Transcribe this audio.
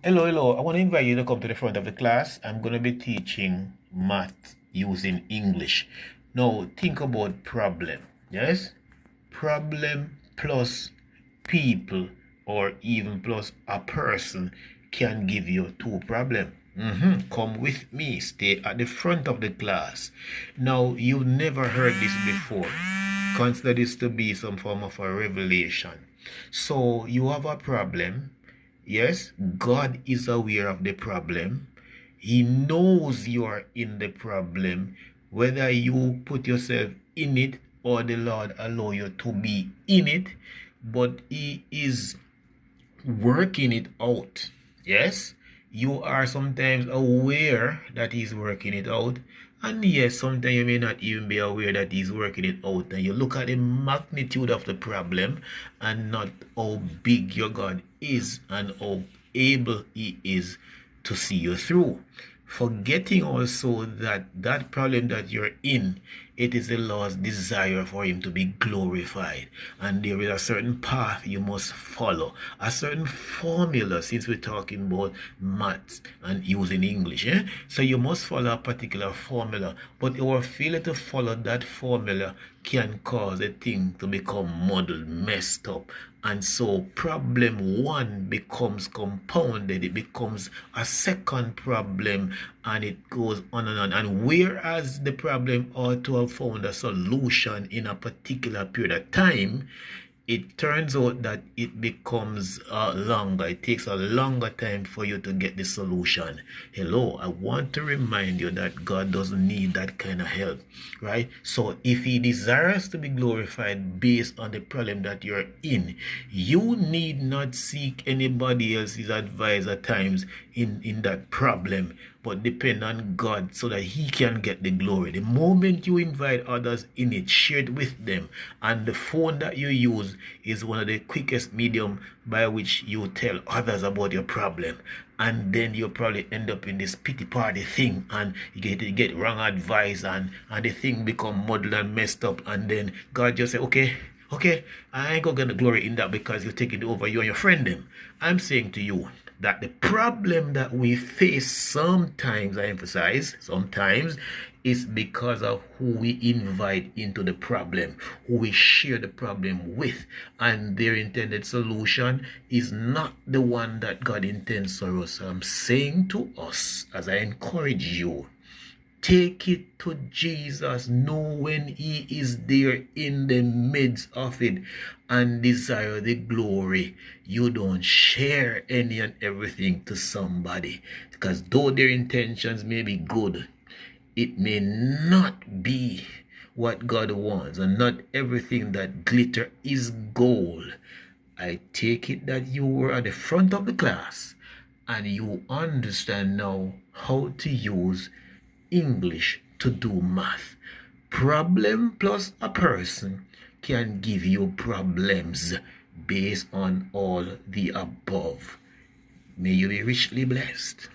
Hello. I want to invite you to come to the front of the class. I'm going to be teaching math using English. Now, think about problem. Yes? Problem plus people or even plus a person can give you two problems. Come with me. Stay at the front of the class. Now, you've never heard this before. Consider this to be some form of a revelation. So, you have a problem. Yes, God is aware of the problem. He knows you are in the problem, whether you put yourself in it or the Lord allow you to be in it, but He is working it out. Yes, you are sometimes aware that He's working it out, and yes, sometimes you may not even be aware that He's working it out, and you look at the magnitude of the problem and not how big your God is and how able He is to see you through. Forgetting also that that problem that you're in, it is the Lord's desire for Him to be glorified. And there is a certain path you must follow, a certain formula, since we're talking about maths and using English. So you must follow a particular formula, but our failure to follow that formula can cause a thing to become muddled, messed up. And so problem one becomes compounded, it becomes a second problem, and it goes on and on. And whereas the problem ought to have found a solution in a particular period of time, it turns out that it becomes longer. It takes a longer time for you to get the solution. Hello, I want to remind you that God doesn't need that kind of help, right? So if He desires to be glorified based on the problem that you're in, you need not seek anybody else's advice at times in that problem, but depend on God so that He can get the glory. The moment you invite others in it, share it with them, and the phone that you use is one of the quickest medium by which you tell others about your problem. And then you probably end up in this pity party thing, and you get wrong advice, and the thing become muddled and messed up, and then God just say, okay, I ain't gonna get the glory in that because you take it over you and your friend them. I'm saying to you that the problem that we face sometimes, I emphasize, sometimes, is because of who we invite into the problem, who we share the problem with, and their intended solution is not the one that God intends for us. So I'm saying to us, as I encourage you, take it to Jesus. Know when He is there in the midst of it and desire the glory. You don't share any and everything to somebody, because though their intentions may be good, it may not be what God wants, and not everything that glitter is gold. I take it that you were at the front of the class and you understand now how to use English to do math. Problem plus a person can give you problems based on all the above. May you be richly blessed.